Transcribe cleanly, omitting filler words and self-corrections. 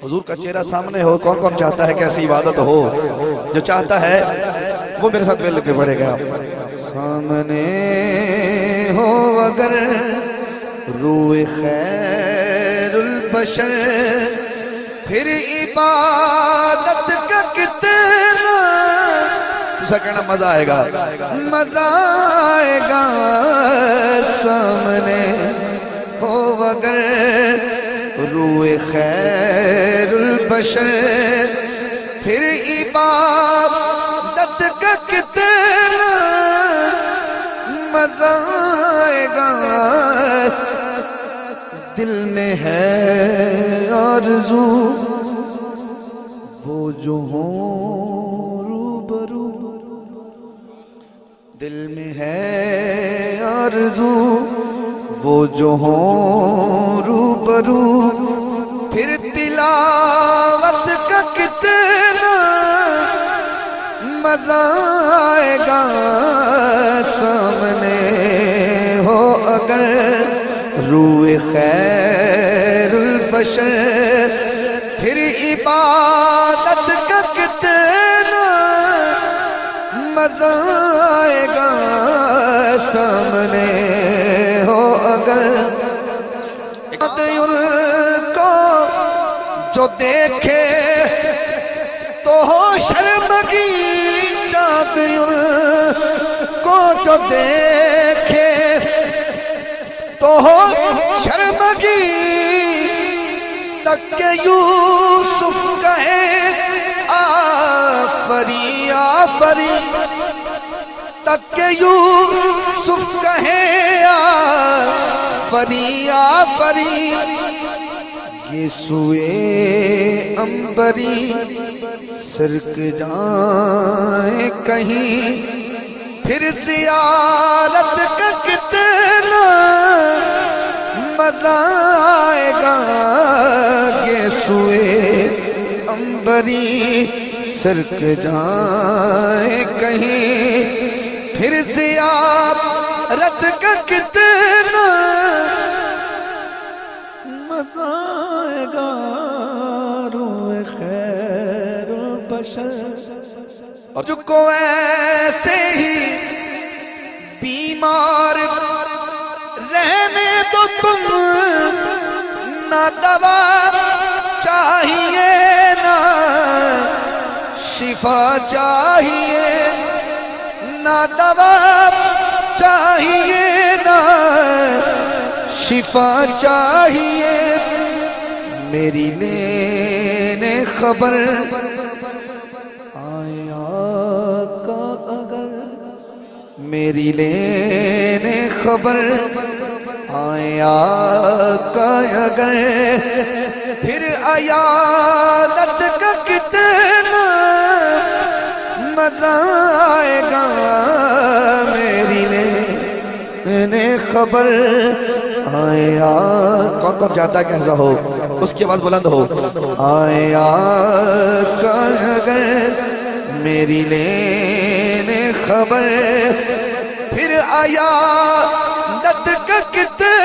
حضور کا چہرہ سامنے ہو، کون کون چاہتا ہے کہ ایسی عبادت ہو؟ جو چاہتا ہے وہ میرے ساتھ مل کے پڑھے گا۔ سامنے ہو اگر روح خیر البشر، پھر عبادت کا کتنا تجھے کہنا مزہ آئے گا، مزہ آئے گا۔ سامنے ہو اگر روح خیر البشر، پھر عبادت کا کتنا مزہ آئے گا۔ دل میں ہے آرزو وہ جو ہوں روبرو، دل میں ہے آرزو وہ جو ہوں روبرو، پھر تلاوت کا کتنا مزہ آئے گا۔ سامنے ہو اگر روح خیر البشر، پھر عبادت کا کتنا مزہ آئے گا۔ سامنے ہو اگر کو جو دیکھے تو ہو شرمگی، کو جو دیکھے تو ہو شرمگی، تک کہ یوسف کہے آفری آفری، تک کہ یوسف کہے آفری آفری۔ یہ سوئے امبری سرک جائیں کہیں، پھر زیارت کا کتنا مزہ آئے گا۔ یہ سوئے امبری سرک جائیں کہیں، پھر زیارت کا کتنا مزہ آئے گا۔ روح خیر البشر، اور جو کو ایسے ہی بیمار رہنے تو تم، نہ دوا چاہیے نہ شفا چاہیے، نہ دوا چاہیے نہ شفا چاہیے۔ میری لینے خبر آیا کا اگر، میری لینے خبر آیا کا اگر، پھر عیادت کا کتنا مزہ آئے گا۔ میری لینے خبر آیا، کون کون چاہتا ہے کہ ایسا ہو؟ اس کی آواز بلند ہو۔ آیا کا اگر میری لینے خبر، پھر آیا